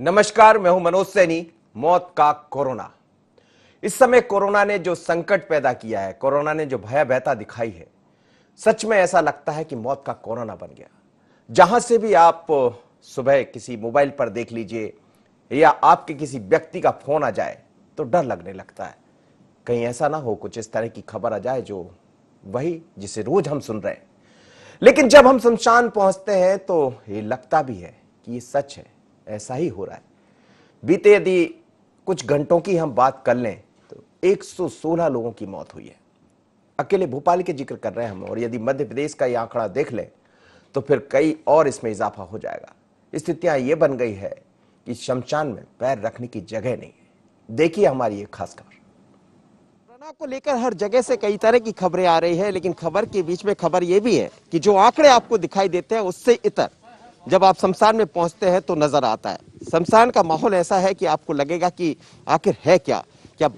नमस्कार, मैं हूं मनोज सैनी। मौत का कोरोना। इस समय कोरोना ने जो संकट पैदा किया है, कोरोना ने जो भयावहता दिखाई है, सच में ऐसा लगता है कि मौत का कोरोना बन गया। जहां से भी आप सुबह किसी मोबाइल पर देख लीजिए या आपके किसी व्यक्ति का फोन आ जाए तो डर लगने लगता है, कहीं ऐसा ना हो कुछ इस तरह की खबर आ जाए जो वही जिसे रोज हम सुन रहे हैं। लेकिन जब हम शमशान पहुंचते हैं तो ये लगता भी है कि ये सच है, ऐसा ही हो रहा है। बीते यदि कुछ घंटों की हम बात कर लें तो 116 लोगों की मौत हुई है। अकेले भोपाल के जिक्र कर रहे हैं हम, और यदि मध्य प्रदेश का यह आंकड़ा देख लें तो फिर कई और इसमें इजाफा हो जाएगा। स्थितियां ये बन गई है कि शमशान में पैर रखने की जगह नहीं है। देखिए हमारी ये खास खबर। कोरोना को लेकर हर जगह से कई तरह की खबरें आ रही है, लेकिन खबर के बीच में खबर यह भी है कि जो आंकड़े आपको दिखाई देते हैं उससे इतर जब आप शमशान में पहुंचते हैं तो नजर आता है। शमशान का माहौल ऐसा है कि आपको लगेगा कि आखिर है क्या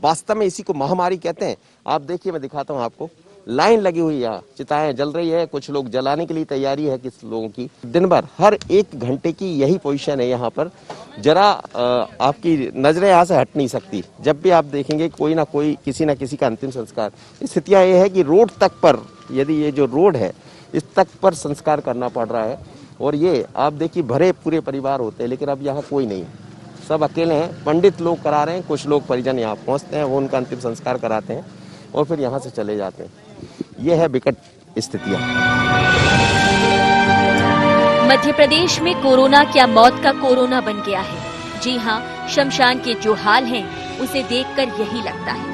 वास्तव में इसी को महामारी कहते हैं। आप देखिए, मैं दिखाता हूं आपको, लाइन लगी हुई है, यहाँ चिताएं जल रही है, कुछ लोग जलाने के लिए तैयारी है किस लोगों की। दिन भर हर 1 घंटे की यही पोजीशन है यहाँ पर। जरा आपकी नजरें यहाँ से हट नहीं सकती। जब भी आप देखेंगे कोई ना कोई किसी ना किसी का अंतिम संस्कार। स्थितियां ये है कि रोड तक पर, यदि ये जो रोड है इस तक पर संस्कार करना पड़ रहा है। और ये आप देखिए भरे पूरे परिवार होते हैं, लेकिन अब यहाँ कोई नहीं, सब अकेले हैं। पंडित लोग करा रहे हैं, कुछ लोग परिजन यहाँ पहुँचते हैं, वो उनका अंतिम संस्कार कराते हैं और फिर यहाँ से चले जाते हैं। ये है विकट स्थितियाँ। मध्य प्रदेश में कोरोना क्या मौत का कोरोना बन गया है। जी हाँ, शमशान के जो हाल हैं, उसे देखकर यही लगता है।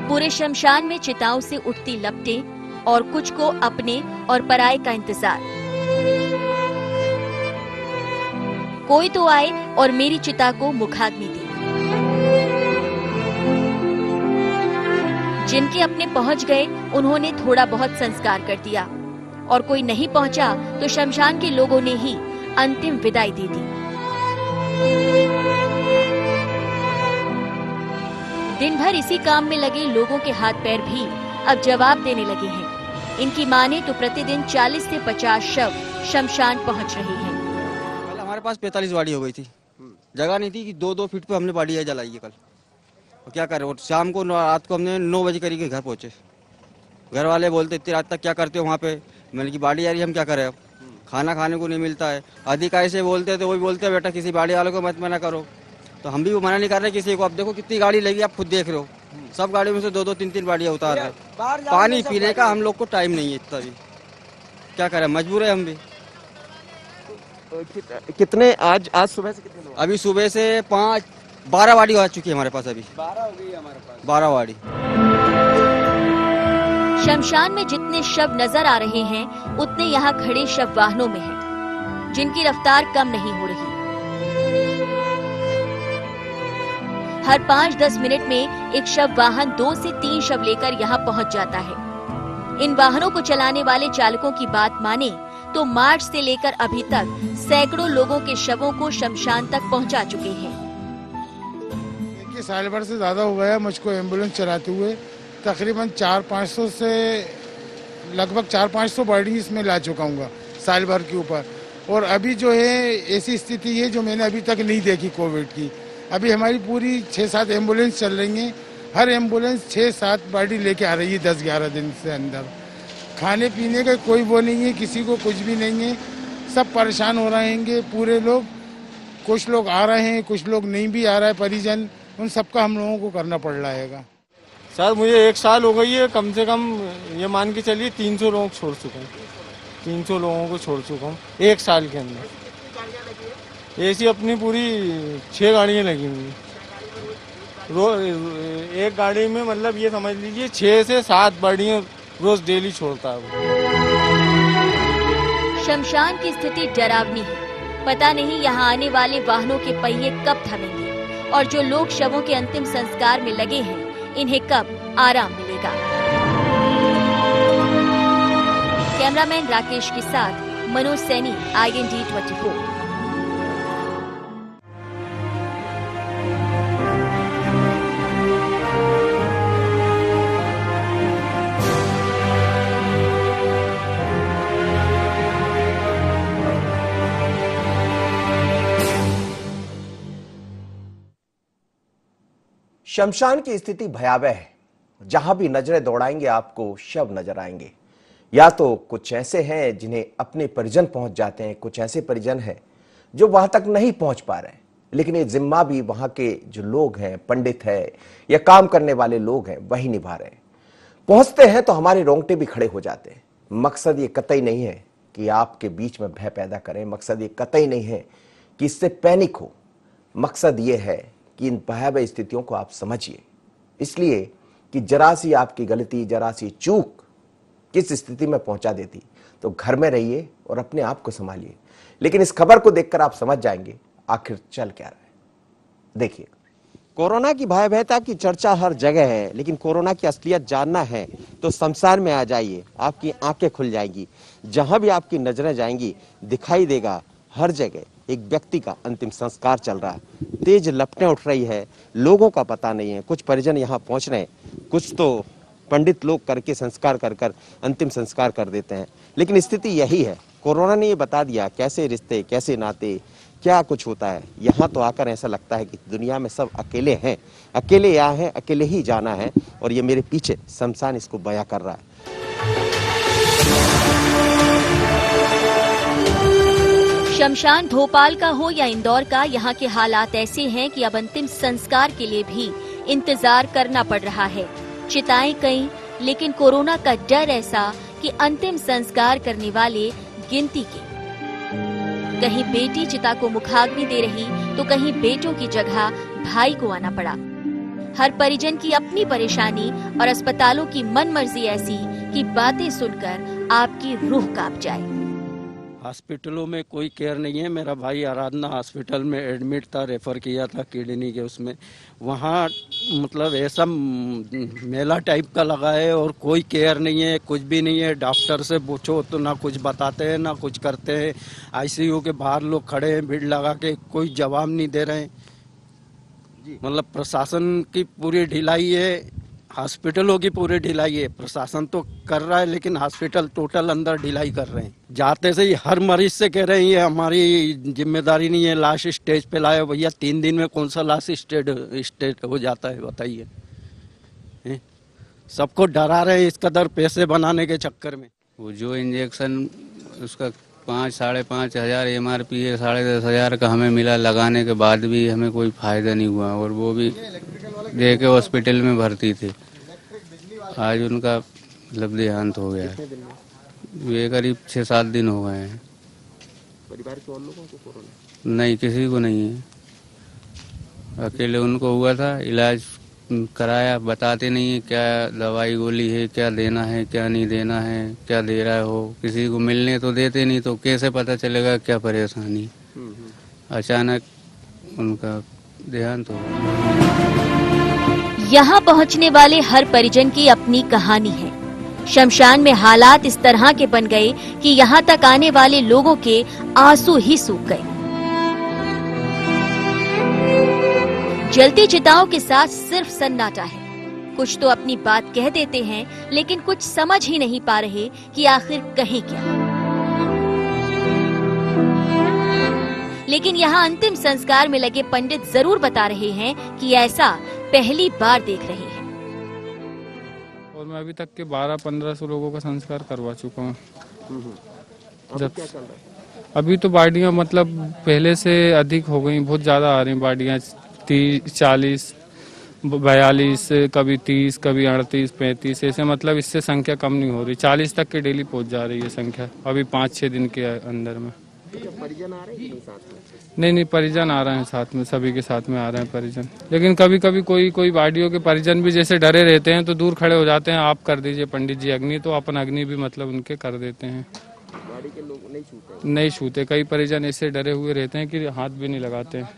पूरे शमशान में चिताओं से उठती लपटें और कुछ को अपने और पराये का इंतजार। कोई तो आए और मेरी चिता को मुखाग्नि दे। जिनके अपने पहुंच गए उन्होंने थोड़ा बहुत संस्कार कर दिया, और कोई नहीं पहुंचा तो शमशान के लोगों ने ही अंतिम विदाई दे दी। दिन भर इसी काम में लगे लोगों के हाथ पैर भी अब जवाब देने लगे हैं। इनकी माने तो प्रतिदिन 40 से 50 शव शमशान पहुंच रहे हैं। कल हमारे पास 45 बाड़ी हो गई थी, जगह नहीं थी कि 2-2 फीट पे हमने बाड़ी जलाई है कल। और क्या करें, और शाम को रात को हमने 9 बजे करीब घर पहुंचे। घर वाले बोलते इतनी रात तक क्या करते हो वहाँ पे। मैंने की बाड़ी आ रही, हम क्या करें, अब खाना खाने को नहीं मिलता है। अधिकारी से बोलते तो वही बोलते हैं बेटा किसी बाड़ी वालों को मत मना करो, तो हम भी मना नहीं कर रहे किसी को। अब देखो कितनी गाड़ी लगी, आप खुद देख रहे हो, सब गाड़ियों में से 2-2 3-3 बाड़ियाँ उतार रहे हैं। पानी पीने का हम लोग को टाइम नहीं है इतना भी, क्या करें, मजबूर है हम भी। कितने आज सुबह से कितने लोग? अभी सुबह से 12 वाड़ी आ चुकी है हमारे पास। अभी 12 हो गई है हमारे पास। 12 वाड़ी। शमशान में जितने शव नजर आ रहे हैं उतने यहाँ खड़े शव वाहनों में हैं, जिनकी रफ्तार कम नहीं हो रही। हर 5-10 मिनट में एक शव वाहन 2 से 3 शव लेकर यहाँ पहुँच जाता है। इन वाहनों को चलाने वाले चालकों की बात माने तो मार्च से लेकर अभी तक सैकड़ों लोगों के शवों को शमशान तक पहुँचा चुके हैं। देखिए, साल भर से ज्यादा हो गया मुझको एम्बुलेंस चलाते हुए। तकरीबन 400-500 से लगभग 400-500 बॉडी इसमें ला चुका हूँ साल भर के ऊपर। और अभी जो है ऐसी स्थिति है जो मैंने अभी तक नहीं देखी कोविड की। अभी हमारी पूरी 6-7 एम्बुलेंस चल रही हैं। हर एम्बुलेंस 6-7 बॉडी लेके आ रही है 10-11 दिन से अंदर। खाने पीने का कोई वो नहीं है, किसी को कुछ भी नहीं है। सब परेशान हो रहे हैं पूरे लोग। कुछ लोग आ रहे हैं, कुछ लोग नहीं भी आ रहा है परिजन, उन सबका हम लोगों को करना पड़ रहा है। सर मुझे 1 साल हो गई है, कम से कम ये मान के चलिए 300 लोगों को छोड़ चुका हूँ। 300 लोगों को छोड़ चुका हूँ 1 साल के अंदर। ऐसी अपनी पूरी 6 गाड़ियाँ लगी हुई हैं। एक गाड़ी में मतलब ये समझ लीजिए 6 से 7 गाड़ियाँ रोज डेली छोड़ता है वो। शमशान की स्थिति डरावनी है। पता नहीं यहाँ आने वाले वाहनों के पहिए कब थमेंगे, और जो लोग शवों के अंतिम संस्कार में लगे हैं इन्हें कब आराम मिलेगा। कैमरामैन राकेश के साथ मनोज सैनी, IND 24। शमशान की स्थिति भयावह है। जहां भी नजरें दौड़ाएंगे आपको शव नजर आएंगे। या तो कुछ ऐसे हैं जिन्हें अपने परिजन पहुंच जाते हैं, कुछ ऐसे परिजन हैं जो वहां तक नहीं पहुंच पा रहे हैं, लेकिन ये जिम्मा भी वहां के जो लोग हैं, पंडित है या काम करने वाले लोग हैं, वही निभा रहे हैं। पहुंचते हैं तो हमारे रोंगटे भी खड़े हो जाते हैं। मकसद ये कतई नहीं है कि आपके बीच में भय पैदा करें, मकसद ये कतई नहीं है कि इससे पैनिक हो। मकसद ये है कि इन भयावह स्थितियों को आप समझिए, इसलिए कि जरा सी आपकी गलती, जरा सी चूक किस स्थिति में पहुंचा देती। तो घर में रहिए और अपने आप को संभालिए। लेकिन इस खबर को देखकर आप समझ जाएंगे आखिर चल क्या रहा है। देखिए, कोरोना की भयावहता की चर्चा हर जगह है, लेकिन कोरोना की असलियत जानना है तो शमशान में आ जाइए, आपकी आंखें खुल जाएंगी। जहां भी आपकी नजरें जाएंगी दिखाई देगा हर जगह एक व्यक्ति का अंतिम संस्कार चल रहा है। तेज लपटें उठ रही है, लोगों का पता नहीं है। कुछ परिजन यहाँ पहुंच रहे हैं, कुछ तो पंडित लोग करके संस्कार कर कर अंतिम संस्कार कर देते हैं। लेकिन स्थिति यही है। कोरोना ने ये बता दिया कैसे रिश्ते, कैसे नाते, क्या कुछ होता है। यहाँ तो आकर ऐसा लगता है कि दुनिया में सब अकेले हैं, अकेले यहाँ हैं, अकेले ही जाना है। और ये मेरे पीछे शमशान इसको बयां कर रहा है। शमशान भोपाल का हो या इंदौर का, यहाँ के हालात ऐसे हैं कि अब अंतिम संस्कार के लिए भी इंतजार करना पड़ रहा है। चिताएं कई, लेकिन कोरोना का डर ऐसा कि अंतिम संस्कार करने वाले गिनती के। कहीं बेटी चिता को मुखाग्नि दे रही तो कहीं बेटों की जगह भाई को आना पड़ा। हर परिजन की अपनी परेशानी और अस्पतालों की मनमर्जी ऐसी कि बातें सुनकर आपकी रूह कांप जाए। हॉस्पिटलों में कोई केयर नहीं है। मेरा भाई आराधना हॉस्पिटल में एडमिट था, रेफर किया था किडनी के उसमें। वहाँ मतलब ऐसा मेला टाइप का लगा है और कोई केयर नहीं है, कुछ भी नहीं है। डॉक्टर से पूछो तो ना कुछ बताते हैं ना कुछ करते हैं। आईसीयू के बाहर लोग खड़े हैं भीड़ लगा के, कोई जवाब नहीं दे रहे हैं। मतलब प्रशासन की पूरी ढिलाई है, हॉस्पिटलों की पूरी ढिलाई है। प्रशासन तो कर रहा है लेकिन हॉस्पिटल टोटल अंदर ढिलाई कर रहे हैं। जाते से ही हर मरीज से कह रहे हैं ये हमारी जिम्मेदारी नहीं है, लास्ट स्टेज पे लाए। भैया 3 दिन में कौन सा लास्ट स्टेज हो जाता है बताइए। सबको डरा रहे हैं इस कदर पैसे बनाने के चक्कर में। वो जो इंजेक्शन उसका 5-5.5 हज़ार MRP है, 10,500 का हमें मिला। लगाने के बाद भी हमें कोई फायदा नहीं हुआ और वो भी दे के हॉस्पिटल में भर्ती थे। आज उनका मतलब देहांत हो गया है। ये करीब 6-7 दिन हो गए हैं। परिवार के और लोगों को कोरोना नहीं, किसी को नहीं है, अकेले उनको हुआ था। इलाज कराया, बताते नहीं है क्या दवाई गोली है, क्या देना है क्या नहीं देना है, क्या दे रहा हो। किसी को मिलने तो देते नहीं, तो कैसे पता चलेगा क्या परेशानी। अचानक उनका देहांत हो गया। यहाँ पहुँचने वाले हर परिजन की अपनी कहानी है। शमशान में हालात इस तरह के बन गए कि यहाँ तक आने वाले लोगों के आंसू ही सूख गए। जलती चिताओं के साथ सिर्फ सन्नाटा है। कुछ तो अपनी बात कह देते हैं, लेकिन कुछ समझ ही नहीं पा रहे कि आखिर कहें क्या। लेकिन यहाँ अंतिम संस्कार में लगे पंडित जरूर बता रहे हैं कि ऐसा पहली बार देख रहे हैं। और मैं अभी तक के 1200-1500 लोगों का संस्कार करवा चुका हूँ। अभी तो बाडियाँ मतलब पहले से अधिक हो गई, बहुत ज्यादा आ रही बाडियाँ। 30, 40, 42, कभी 30, कभी 38, 35, ऐसे मतलब इससे संख्या कम नहीं हो रही। 40 तक के डेली पहुंच जा रही है संख्या अभी 5-6 दिन के अंदर में। परिजन आ रहे हैं साथ में? नहीं, परिजन आ रहे हैं साथ में, सभी के साथ में आ रहे हैं परिजन। लेकिन कभी कभी कोई बाडियों के परिजन भी जैसे डरे रहते हैं तो दूर खड़े हो जाते हैं, आप कर दीजिए पंडित जी अग्नि, तो अपन अग्नि भी मतलब उनके कर देते हैं। बाड़ी के लोग नहीं छूते। कई परिजन ऐसे डरे हुए रहते हैं कि हाथ भी नहीं लगाते हैं।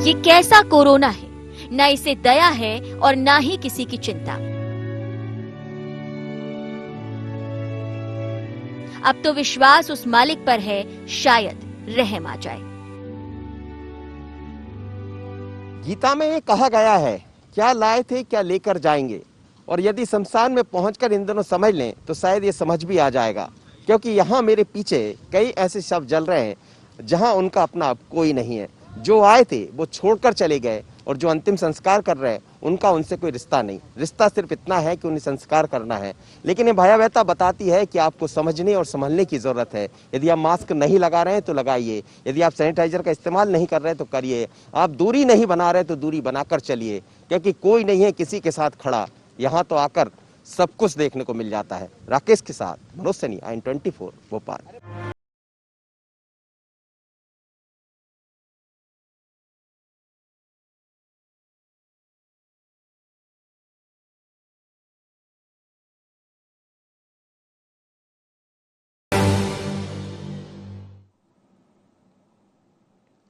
ये कैसा कोरोना है, न इसे दया है और न ही किसी की चिंता। अब तो विश्वास उस मालिक पर है, शायद रहम आ जाए। गीता में ये कहा गया है, क्या लाए थे क्या लेकर जाएंगे। और यदि शमशान में पहुंचकर इन दोनों समझ लें तो शायद ये समझ भी आ जाएगा। क्योंकि यहाँ मेरे पीछे कई ऐसे शव जल रहे हैं जहां उनका अपना अब कोई नहीं है। जो आए थे वो छोड़कर चले गए और जो अंतिम संस्कार कर रहे हैं उनका उनसे कोई रिश्ता नहीं। रिश्ता सिर्फ इतना है कि उन्हें संस्कार करना है। लेकिन ये भयावहता बताती है कि आपको समझने और संभलने की जरूरत है। यदि आप मास्क नहीं लगा रहे हैं तो लगाइए, यदि आप सैनिटाइजर का इस्तेमाल नहीं कर रहे हैं तो करिए, आप दूरी नहीं बना रहे तो दूरी बनाकर चलिए, क्योंकि कोई नहीं है किसी के साथ खड़ा। यहाँ तो आकर सब कुछ देखने को मिल जाता है। राकेश के साथ मनोज सैनी, IN24 भोपाल।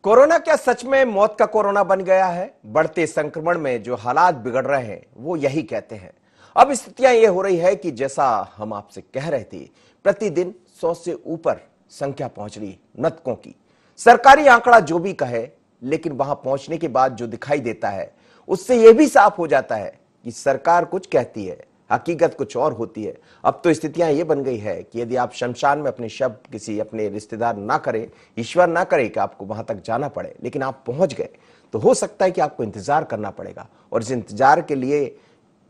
कोरोना क्या सच में मौत का कोरोना बन गया है? बढ़ते संक्रमण में जो हालात बिगड़ रहे हैं वो यही कहते हैं। अब स्थितियां ये हो रही है कि जैसा हम आपसे कह रहे थे, प्रतिदिन 100 से ऊपर संख्या पहुंच रही मृतकों की। सरकारी आंकड़ा जो भी कहे, लेकिन वहां पहुंचने के बाद जो दिखाई देता है उससे यह भी साफ हो जाता है कि सरकार कुछ कहती है, हकीकत कुछ और होती है। अब तो स्थितियां ये बन गई है कि यदि आप शमशान में अपने शव किसी अपने रिश्तेदार ना करें, ईश्वर ना करे कि आपको वहां तक जाना पड़े, लेकिन आप पहुंच गए तो हो सकता है कि आपको इंतजार करना पड़ेगा और इस इंतजार के लिए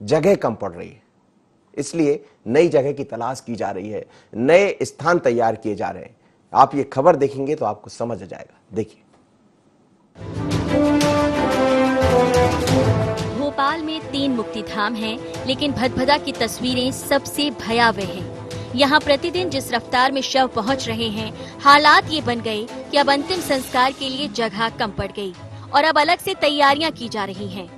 जगह कम पड़ रही है। इसलिए नई जगह की तलाश की जा रही है, नए स्थान तैयार किए जा रहे हैं। आप ये खबर देखेंगे तो आपको समझ आ जाएगा। देखिए, भोपाल में 3 मुक्तिधाम हैं, लेकिन भदभदा की तस्वीरें सबसे भयावह हैं। यहाँ प्रतिदिन जिस रफ्तार में शव पहुँच रहे हैं, हालात ये बन गए कि अब अंतिम संस्कार के लिए जगह कम पड़ गई और अब अलग से तैयारियां की जा रही हैं।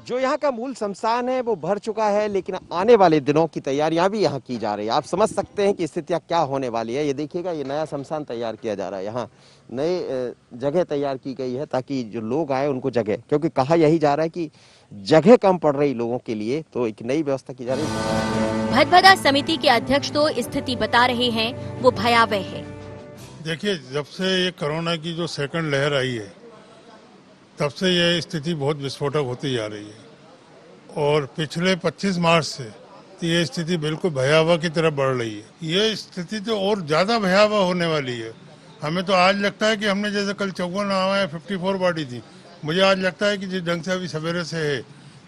जो यहाँ का मूल शमशान है वो भर चुका है, लेकिन आने वाले दिनों की तैयारियां भी यहाँ की जा रही है। आप समझ सकते हैं कि स्थितियां क्या होने वाली है। ये देखिएगा, ये नया शमशान तैयार किया जा रहा है। यहाँ नए जगह तैयार की गई है ताकि जो लोग आए उनको जगह, क्योंकि कहा यही जा रहा है कि जगह कम पड़ रही लोगों के लिए, तो एक नई व्यवस्था की जा रही है। भदभदा समिति के अध्यक्ष तो स्थिति बता रहे हैं वो भयावह है। देखिए, जब से ये कोरोना की जो सेकंड लहर आई है तब से ये स्थिति बहुत विस्फोटक होती जा रही है और पिछले 25 मार्च से तो ये स्थिति बिल्कुल भयावह की तरफ बढ़ रही है। ये स्थिति तो और ज़्यादा भयावह होने वाली है। हमें तो आज लगता है कि हमने जैसे कल 54 आवा है, 54 बॉडी थी, मुझे आज लगता है कि जिस ढंग से अभी सवेरे से है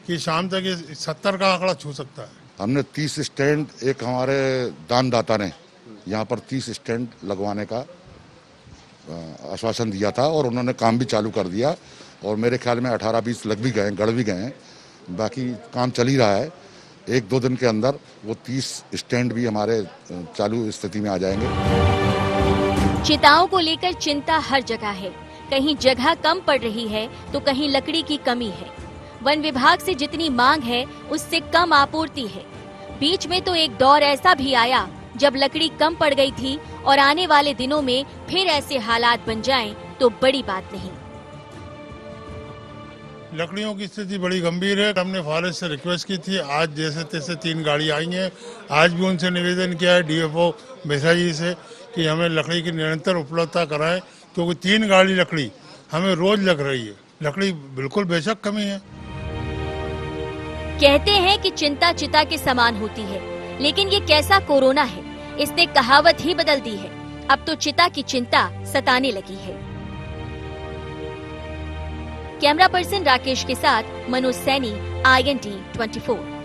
कि शाम तक ये 70 का आंकड़ा छू सकता है। हमने 30 स्टैंड, एक हमारे दानदाता ने यहाँ पर 30 स्टैंड लगवाने का आश्वासन दिया था और उन्होंने काम भी चालू कर दिया और मेरे ख्याल में 18-20 लग भी गए, गढ़ भी गए हैं। बाकी काम चल ही रहा है। 1-2 दिन के अंदर वो 30 स्टैंड भी हमारे चालू स्थिति में आ जाएंगे। चिताओं को लेकर चिंता हर जगह है। कहीं जगह कम पड़ रही है तो कहीं लकड़ी की कमी है। वन विभाग से जितनी मांग है उससे कम आपूर्ति है। बीच में तो एक दौर ऐसा भी आया जब लकड़ी कम पड़ गई थी और आने वाले दिनों में फिर ऐसे हालात बन जाएं तो बड़ी बात नहीं। लकड़ियों की स्थिति बड़ी गंभीर है। हमने फॉरेस्ट से रिक्वेस्ट की थी, आज जैसे तैसे 3 गाड़ी आई हैं। आज भी उनसे निवेदन किया है DFO बेसा जी से कि हमें लकड़ी की निरंतर उपलब्धता कराएं, क्योंकि 3 गाड़ी लकड़ी हमें रोज लग रही है। लकड़ी बिल्कुल बेशक कमी है। कहते हैं कि चिंता चिता के समान होती है, लेकिन ये कैसा कोरोना है, इसने कहावत ही बदल दी है। अब तो चिता की चिंता सताने लगी है। कैमरा पर्सन राकेश के साथ मनोज सैनी, IN24।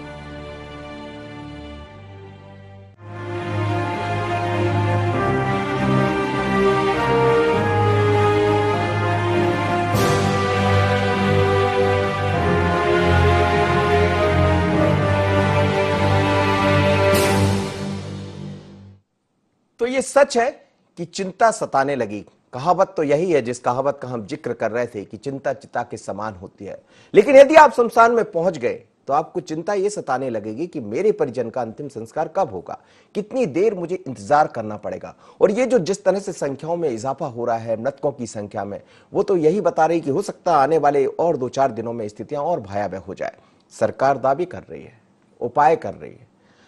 तो ये सच है कि चिंता सताने लगी। कहावत तो यही है जिस कहावत का हम जिक्र कर रहे थे कि चिंता चिता के समान होती है। लेकिन यदि आप शमशान में पहुंच गए तो आपको चिंता ये सताने लगेगी कि मेरे परिजन का अंतिम संस्कार कब होगा, कितनी देर मुझे इंतजार करना पड़ेगा। और ये जो जिस तरह से संख्याओं में इजाफा हो रहा है मृतकों की संख्या में, वो तो यही बता रही कि हो सकता है आने वाले और 2-4 दिनों में स्थितियां और भयावह हो जाए। सरकार दावी कर रही है, उपाय कर रही है,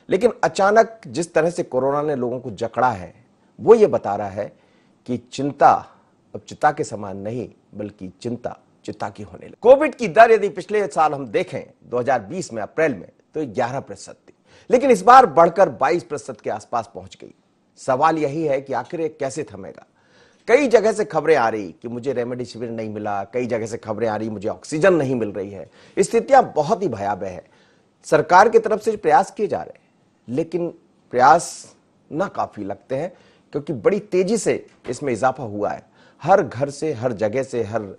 लेकिन अचानक जिस तरह से कोरोना ने लोगों को जकड़ा है वो ये बता रहा है कि चिंता अब चिता के समान नहीं, बल्कि चिंता चिता की होने लगी। कोविड की दर यदि पिछले साल हम देखें 2020 में अप्रैल में तो 11% थी, लेकिन इस बार बढ़कर 22% के आसपास पहुंच गई। सवाल यही है कि आखिर ये कैसे थमेगा। कई जगह से खबरें आ रही कि मुझे रेमडेसिविर नहीं मिला, कई जगह से खबरें आ रही मुझे ऑक्सीजन नहीं मिल रही है। स्थितियां बहुत ही भयावह है। सरकार की तरफ से प्रयास किए जा रहे हैं, लेकिन प्रयास ना काफी लगते हैं, क्योंकि बड़ी तेजी से इसमें इजाफा हुआ है। हर घर से, हर जगह से, हर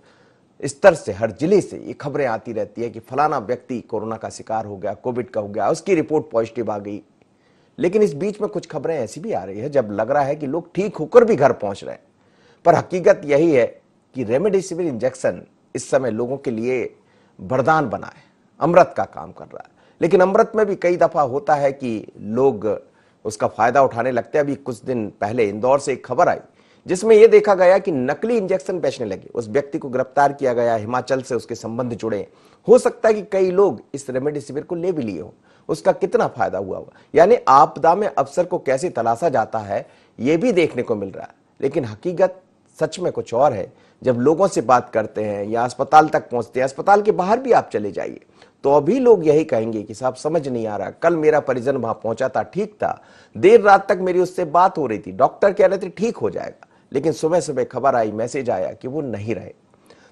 स्तर से, हर जिले से ये खबरें आती रहती है कि फलाना व्यक्ति कोरोना का शिकार हो गया, कोविड का हो गया, उसकी रिपोर्ट पॉजिटिव आ गई। लेकिन इस बीच में कुछ खबरें ऐसी भी आ रही है जब लग रहा है कि लोग ठीक होकर भी घर पहुंच रहे हैं। पर हकीकत यही है कि रेमडेसिविर इंजेक्शन इस समय लोगों के लिए वरदान बना है, अमृत का काम कर रहा है। लेकिन अमृत में भी कई दफा होता है कि लोग उसका फायदा उठाने लगते हैं। अभी कुछ दिन पहले इंदौर से एक खबर आई जिसमें यह देखा गया कि नकली इंजेक्शन बेचने लगे, उस व्यक्ति को गिरफ्तार किया गया। हिमाचल से उसके संबंध जुड़े। हो सकता है कि कई लोग इस रेमडेसिविर को ले भी लिए हो, उसका कितना फायदा हुआ होगा। यानी आपदा में अफसर को कैसे तलाशा जाता है यह भी देखने को मिल रहा है। लेकिन हकीकत सच में कुछ और है। जब लोगों से बात करते हैं या अस्पताल तक पहुंचते हैं, अस्पताल के बाहर भी आप चले जाइए, तो अभी लोग यही कहेंगे कि साहब समझ नहीं आ रहा, कल मेरा परिजन वहां पहुंचा था, ठीक था, देर रात तक मेरी उससे बात हो रही थी, डॉक्टर कह रहे थे ठीक हो जाएगा, लेकिन सुबह सुबह खबर आई, मैसेज आया कि वो नहीं रहे।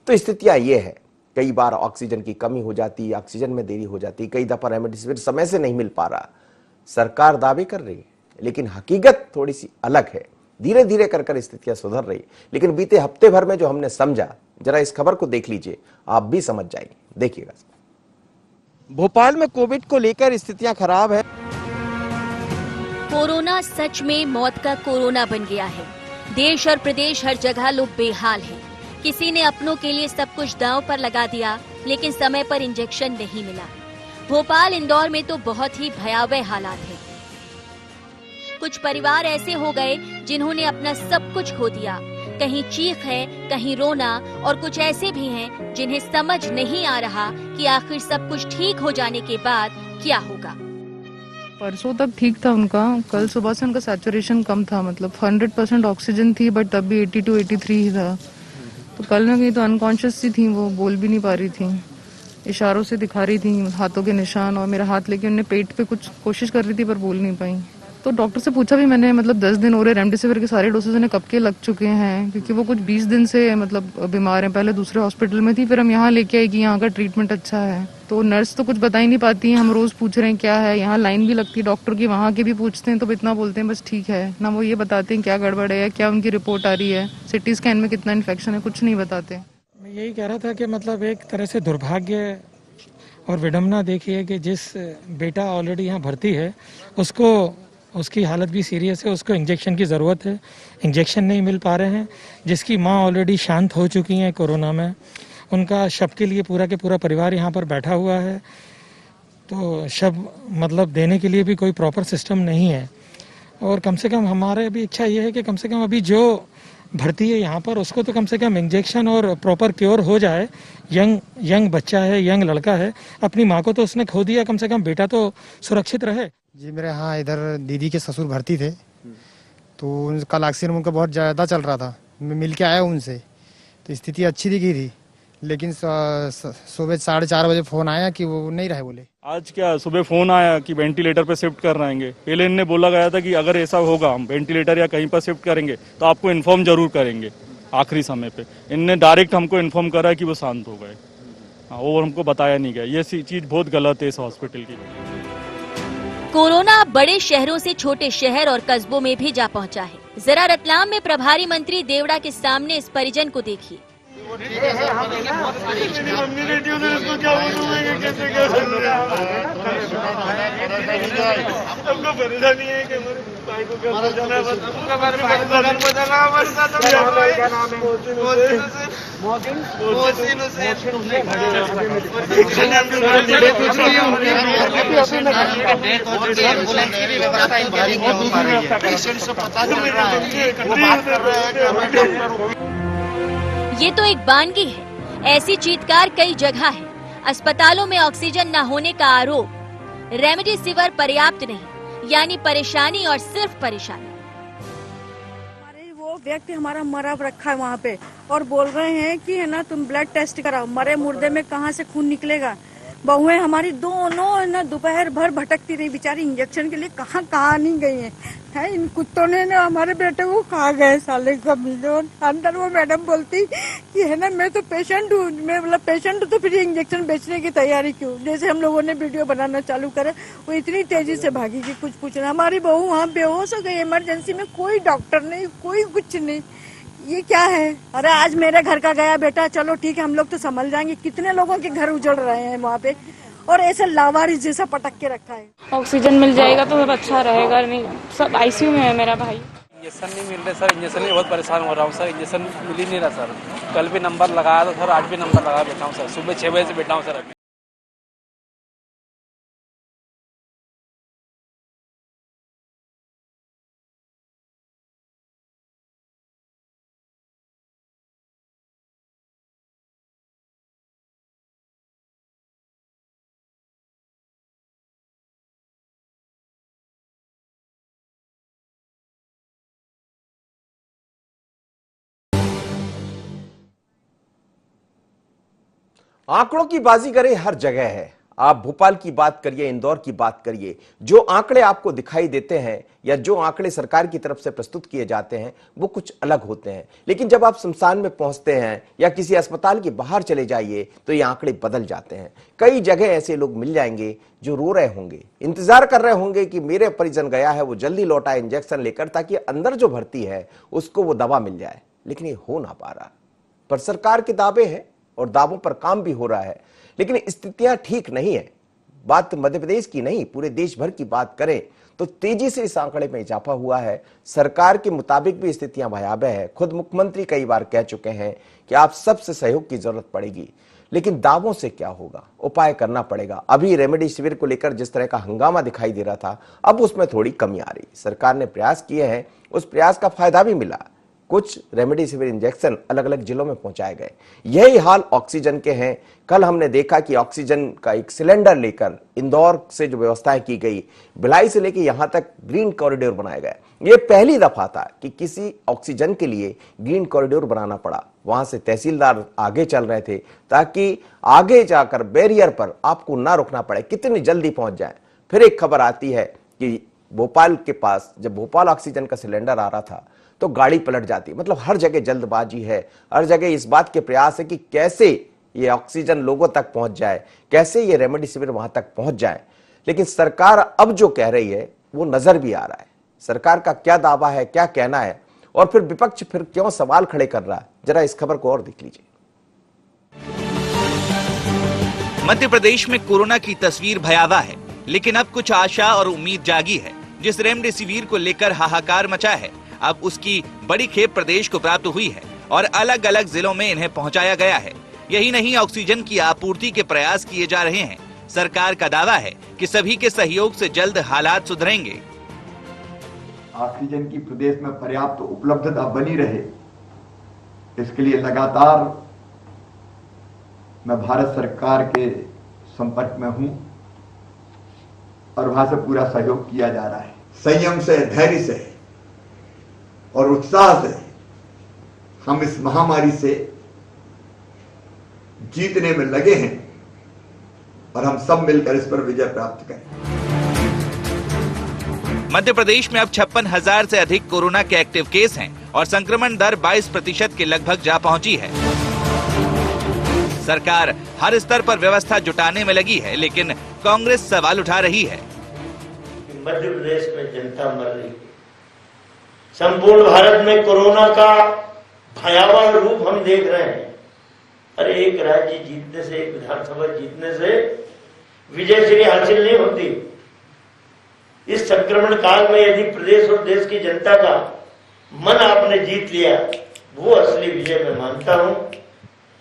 तो स्थितियां ये है। कई बार ऑक्सीजन की कमी हो जाती है, ऑक्सीजन में देरी हो जाती है, कई दफा रेमडेसिविर समय से नहीं मिल पा रहा। सरकार दावे कर रही है, लेकिन हकीकत थोड़ी सी अलग है। धीरे धीरे कर स्थितियां सुधर रही। लेकिन बीते हफ्ते भर में जो हमने समझा, जरा इस खबर को देख लीजिए, आप भी समझ जाएंगे। देखिएगा। भोपाल में कोविड को लेकर स्थितियां खराब है। कोरोना सच में मौत का कोरोना बन गया है। देश और प्रदेश हर जगह लोग बेहाल हैं। किसी ने अपनों के लिए सब कुछ दांव पर लगा दिया, लेकिन समय पर इंजेक्शन नहीं मिला। भोपाल, इंदौर में तो बहुत ही भयावह हालात हैं। कुछ परिवार ऐसे हो गए जिन्होंने अपना सब कुछ खो दिया। कहीं चीख है, कहीं रोना, और कुछ ऐसे भी हैं जिन्हें समझ नहीं आ रहा कि आखिर सब कुछ ठीक हो जाने के बाद क्या होगा। परसों तक ठीक था उनका, कल सुबह से उनका सैचुरेशन कम था, मतलब 100% ऑक्सीजन थी, बट तब भी 82 83 ही था। तो कल ना कहीं तो अनकॉन्शियस सी थी, वो बोल भी नहीं पा रही थी, इशारों से दिखा रही थी, हाथों के निशान, और मेरा हाथ लेके उन्हें पेट पे कुछ कोशिश कर रही थी पर बोल नहीं पाई। तो डॉक्टर से पूछा भी मैंने, मतलब 10 दिन हो रहे, रेमडेसिविर के सारे डोसेज उन्हें कब के लग चुके हैं, क्योंकि वो कुछ 20 दिन से मतलब बीमार हैं। पहले दूसरे हॉस्पिटल में थी, फिर हम यहाँ लेके आए कि यहाँ का ट्रीटमेंट अच्छा है। तो नर्स तो कुछ बता ही नहीं पाती हैं, हम रोज पूछ रहे हैं क्या है, यहाँ लाइन भी लगती है डॉक्टर की, वहाँ के भी पूछते हैं तो इतना बोलते हैं बस ठीक है ना। वो ये बताते हैं क्या गड़बड़ है, क्या उनकी रिपोर्ट आ रही है, सिटी स्कैन में कितना इन्फेक्शन है, कुछ नहीं बताते। मैं यही कह रहा था कि मतलब एक तरह से दुर्भाग्य और विडम्बना देखिए कि जिस बेटा ऑलरेडी यहाँ भर्ती है, उसको, उसकी हालत भी सीरियस है, उसको इंजेक्शन की ज़रूरत है, इंजेक्शन नहीं मिल पा रहे हैं। जिसकी माँ ऑलरेडी शांत हो चुकी हैं कोरोना में, उनका शव के लिए पूरा के पूरा परिवार यहाँ पर बैठा हुआ है। तो शव मतलब देने के लिए भी कोई प्रॉपर सिस्टम नहीं है। और कम से कम हमारे भी इच्छा ये है कि कम से कम अभी जो भर्ती है यहाँ पर, उसको तो कम से कम इंजेक्शन और प्रॉपर क्योर हो जाए। यंग बच्चा है, यंग लड़का है, अपनी माँ को तो उसने खो दिया, कम से कम बेटा तो सुरक्षित रहे। जी मेरे यहाँ इधर दीदी के ससुर भर्ती थे, तो कल ऑक्सीजन उनका बहुत ज़्यादा चल रहा था, मैं मिल के आया उनसे, तो स्थिति अच्छी दिखी थी। लेकिन सुबह 4:30 बजे फ़ोन आया कि वो नहीं रहे बोले। आज क्या सुबह फ़ोन आया कि वेंटिलेटर पे शिफ्ट कर रहेंगे। पहले इनने बोला गया था कि अगर ऐसा होगा हम वेंटिलेटर या कहीं पर शिफ्ट करेंगे तो आपको इन्फॉर्म जरूर करेंगे। आखिरी समय पे इनने डायरेक्ट हमको इन्फॉर्म करा कि वो शांत हो गए, और हमको बताया नहीं गया। ये चीज़ बहुत गलत है इस हॉस्पिटल की। कोरोना अब बड़े शहरों से छोटे शहर और कस्बों में भी जा पहुंचा है। जरा रतलाम में प्रभारी मंत्री देवड़ा के सामने इस परिजन को देखिए। ये तो एक वानगी है। ऐसी चीत्कार कई जगह है। अस्पतालों में ऑक्सीजन न होने का आरोप, रेमडेसिविर पर्याप्त नहीं, यानी परेशानी और सिर्फ परेशानी। हमारे वो व्यक्ति हमारा मरा रखा है वहाँ पे, और बोल रहे हैं कि है ना तुम ब्लड टेस्ट कराओ, मरे मुर्दे में कहाँ से खून निकलेगा। बहुएं हमारी दोनों ना दोपहर भर भटकती रही बेचारी इंजेक्शन के लिए, कहाँ कहाँ नहीं गई हैं। इन कुत्तों ने ना हमारे बेटे को खा गए साले कभी। अंदर वो मैडम बोलती कि है ना मैं तो पेशेंट हूँ, मैं मतलब पेशेंट हूँ तो फिर इंजेक्शन बेचने की तैयारी क्यों। जैसे हम लोगों ने वीडियो बनाना चालू करे वो इतनी तेजी से भागी कि कुछ पूछना। हमारी बहू वहाँ बेहोश हो गई इमरजेंसी में, कोई डॉक्टर नहीं, कोई कुछ नहीं। ये क्या है। अरे आज मेरे घर का गया बेटा, चलो ठीक है हम लोग तो संभल जाएंगे। कितने लोगों के घर उजड़ रहे हैं वहाँ पे, और ऐसे लावारिस जैसा पटक के रखा है। ऑक्सीजन मिल जाएगा तो सब अच्छा रहेगा। नहीं सब आईसीयू में है मेरा भाई। इंजेक्शन नहीं मिल रहे सर, इंजेक्शन में बहुत परेशान हो रहा हूँ सर, इंजेक्शन मिल ही नहीं रहा सर। कल भी नंबर लगाया था सर, आज भी नंबर लगा बैठा हूँ सर, सुबह 6 बजे से बैठा हूँ सर अभी। आंकड़ों की बाजीगरी हर जगह है। आप भोपाल की बात करिए, इंदौर की बात करिए, जो आंकड़े आपको दिखाई देते हैं या जो आंकड़े सरकार की तरफ से प्रस्तुत किए जाते हैं वो कुछ अलग होते हैं। लेकिन जब आप शमशान में पहुंचते हैं या किसी अस्पताल के बाहर चले जाइए तो ये आंकड़े बदल जाते हैं। कई जगह ऐसे लोग मिल जाएंगे जो रो रहे होंगे, इंतजार कर रहे होंगे कि मेरे परिजन गया है वो जल्दी लौटा इंजेक्शन लेकर, ताकि अंदर जो भर्ती है उसको वो दवा मिल जाए। लेकिन ये हो ना पा रहा। पर सरकार के दावे हैं और दावों पर काम भी हो रहा है, लेकिन स्थितियां ठीक नहीं है। बात मध्य प्रदेश की नहीं, पूरे देश भर की बात करें तो तेजी से इस आंकड़े में इजाफा हुआ है। सरकार के मुताबिक भी स्थितियां भयावह है। खुद मुख्यमंत्री कई बार कह चुके हैं कि आप सबसे सहयोग की जरूरत पड़ेगी, लेकिन दावों से क्या होगा, उपाय करना पड़ेगा। अभी रेमडेसिविर को लेकर जिस तरह का हंगामा दिखाई दे रहा था, अब उसमें थोड़ी कमी आ रही। सरकार ने प्रयास किए हैं, उस प्रयास का फायदा भी मिला। कुछ रेमडेसिविर इंजेक्शन अलग अलग जिलों में पहुंचाए गए। यही हाल ऑक्सीजन के हैं। कल हमने देखा कि ऑक्सीजन का एक सिलेंडर लेकर इंदौर से जो व्यवस्थाएं की गई, भिलाई से लेकर यहां तक ग्रीन कॉरिडोर बनाया गया। यह पहली दफा था कि किसी ऑक्सीजन के लिए ग्रीन कॉरिडोर बनाना पड़ा। वहां से तहसीलदार आगे चल रहे थे ताकि आगे जाकर बैरियर पर आपको ना रुकना पड़े, कितनी जल्दी पहुंच जाए। फिर एक खबर आती है कि भोपाल के पास जब भोपाल ऑक्सीजन का सिलेंडर आ रहा था तो गाड़ी पलट जाती। मतलब हर जगह जल्दबाजी है, हर जगह इस बात के प्रयास है कि कैसे ये ऑक्सीजन लोगों तक पहुंच जाए, कैसे ये रेमडेसिविर वहां तक पहुंच जाए। लेकिन सरकार अब जो कह रही है वो नजर भी आ रहा है। सरकार का क्या दावा है, क्या कहना है, और फिर विपक्ष फिर क्यों सवाल खड़े कर रहा है, जरा इस खबर को और देख लीजिए। मध्य प्रदेश में कोरोना की तस्वीर भयावह है, लेकिन अब कुछ आशा और उम्मीद जागी है। जिस रेमडेसिविर को लेकर हाहाकार मचा है, अब उसकी बड़ी खेप प्रदेश को प्राप्त हुई है और अलग अलग जिलों में इन्हें पहुंचाया गया है। यही नहीं, ऑक्सीजन की आपूर्ति के प्रयास किए जा रहे हैं। सरकार का दावा है कि सभी के सहयोग से जल्द हालात सुधरेंगे। ऑक्सीजन की प्रदेश में पर्याप्त उपलब्धता बनी रहे, इसके लिए लगातार मैं भारत सरकार के संपर्क में हूं और वहां से पूरा सहयोग किया जा रहा है। संयम से, धैर्य से और उत्साह से हम इस महामारी से जीतने में लगे हैं और हम सब मिलकर इस पर विजय प्राप्त करें। मध्य प्रदेश में अब 56,000 से अधिक कोरोना के एक्टिव केस हैं और संक्रमण दर 22% के लगभग जा पहुंची है। सरकार हर स्तर पर व्यवस्था जुटाने में लगी है, लेकिन कांग्रेस सवाल उठा रही है। मध्य प्रदेश में जनता मर रही है। संपूर्ण भारत में कोरोना का भयावह रूप हम देख रहे हैं। अरे एक राज्य जीतने से, एक विधानसभा जीतने से विजय श्री हासिल नहीं होती। इस संक्रमण काल में यदि प्रदेश और देश की जनता का मन आपने जीत लिया, वो असली विजय मैं मानता हूं,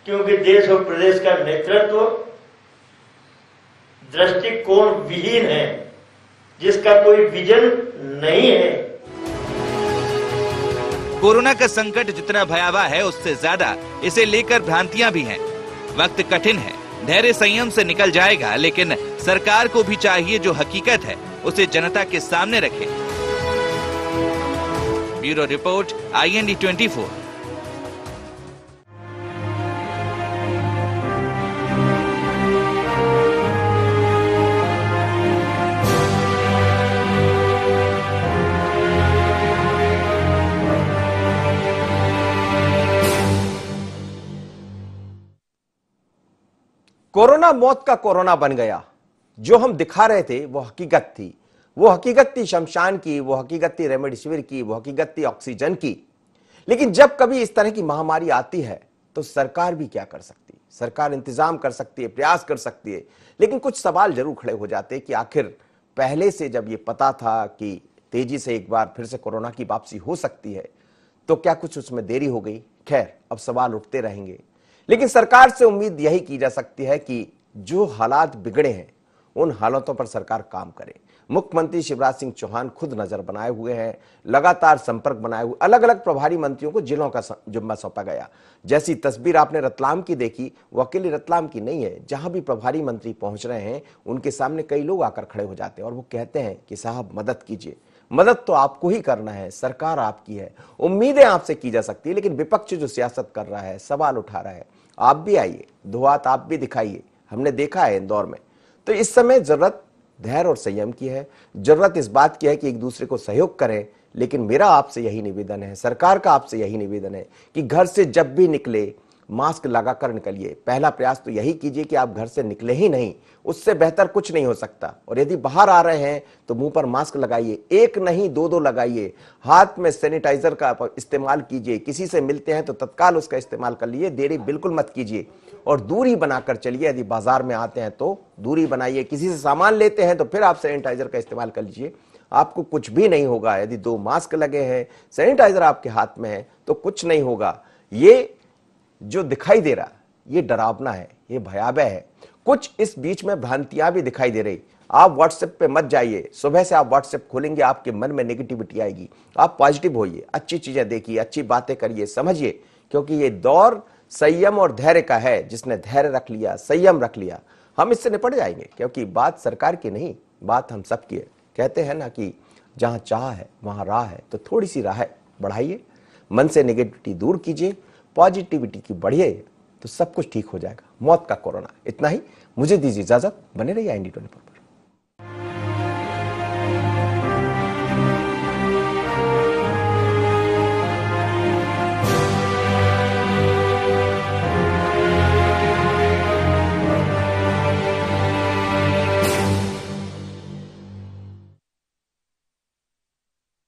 क्योंकि देश और प्रदेश का नेतृत्व दृष्टिकोण विहीन है, जिसका कोई विजन नहीं है। कोरोना का संकट जितना भयावह है, उससे ज्यादा इसे लेकर भ्रांतियां भी हैं। वक्त कठिन है, धैर्य संयम से निकल जाएगा, लेकिन सरकार को भी चाहिए जो हकीकत है उसे जनता के सामने रखे। Bureau report, IND 24। कोरोना मौत का कोरोना बन गया। जो हम दिखा रहे थे वो हकीकत थी। वो हकीकत थी शमशान की, वो हकीकत थी रेमडेसिविर की, वो हकीकत थी ऑक्सीजन की। लेकिन जब कभी इस तरह की महामारी आती है तो सरकार भी क्या कर सकती है? सरकार इंतजाम कर सकती है, प्रयास कर सकती है, लेकिन कुछ सवाल जरूर खड़े हो जाते हैं कि आखिर पहले से जब ये पता था कि तेजी से एक बार फिर से कोरोना की वापसी हो सकती है तो क्या कुछ उसमें देरी हो गई? खैर, अब सवाल उठते रहेंगे, लेकिन सरकार से उम्मीद यही की जा सकती है कि जो हालात बिगड़े हैं उन हालातों पर सरकार काम करे। मुख्यमंत्री शिवराज सिंह चौहान खुद नजर बनाए हुए हैं, लगातार संपर्क बनाए हुए, अलग अलग प्रभारी मंत्रियों को जिलों का जिम्मा सौंपा गया। जैसी तस्वीर आपने रतलाम की देखी, वो अकेले रतलाम की नहीं है। जहां भी प्रभारी मंत्री पहुंच रहे हैं उनके सामने कई लोग आकर खड़े हो जाते हैं और वो कहते हैं कि साहब मदद कीजिए। मदद तो आपको ही करना है, सरकार आपकी है, उम्मीदें आपसे की जा सकती है, लेकिन विपक्ष जो सियासत कर रहा है, सवाल उठा रहा है, आप भी आइए, दो हाथ आप भी दिखाइए। हमने देखा है इंदौर में। तो इस समय जरूरत धैर्य और संयम की है, जरूरत इस बात की है कि एक दूसरे को सहयोग करें। लेकिन मेरा आपसे यही निवेदन है, सरकार का आपसे यही निवेदन है कि घर से जब भी निकले मास्क लगाकर निकलिए। पहला प्रयास तो यही कीजिए कि आप घर से निकले ही नहीं, उससे बेहतर कुछ नहीं हो सकता। और यदि बाहर आ रहे हैं तो मुंह पर मास्क लगाइए, एक नहीं दो लगाइए। हाथ में सैनिटाइजर का इस्तेमाल कीजिए। किसी से मिलते हैं तो तत्काल उसका इस्तेमाल कर लीजिए, देरी बिल्कुल मत कीजिए और दूरी बनाकर चलिए। यदि बाजार में आते हैं तो दूरी बनाइए, किसी से सामान लेते हैं तो फिर आप सैनिटाइजर का इस्तेमाल कर लीजिए। आपको कुछ भी नहीं होगा। यदि 2 मास्क लगे हैं, सैनिटाइजर आपके हाथ में है तो कुछ नहीं होगा। ये जो दिखाई दे रहा ये डरावना है, ये भयावह है। कुछ इस बीच में भ्रांतियां भी दिखाई दे रही। आप व्हाट्सएप पे मत जाइए। सुबह से आप व्हाट्सएप खोलेंगे, आपके मन में नेगेटिविटी आएगी। आप पॉजिटिव होइए, अच्छी चीजें देखिए, अच्छी बातें करिए, समझिए, क्योंकि ये दौर संयम और धैर्य का है। जिसने धैर्य रख लिया, संयम रख लिया, हम इससे निपट जाएंगे। क्योंकि बात सरकार की नहीं, बात हम सबकी है। कहते हैं ना कि जहां चाह है वहां राह है, तो थोड़ी सी राह बढ़ाइए, मन से नेगेटिविटी दूर कीजिए, पॉजिटिविटी की बढ़िए, तो सब कुछ ठीक हो जाएगा। मौत का कोरोना। इतना ही, मुझे दीजिए इजाजत। बने रहिए IND 24 पर।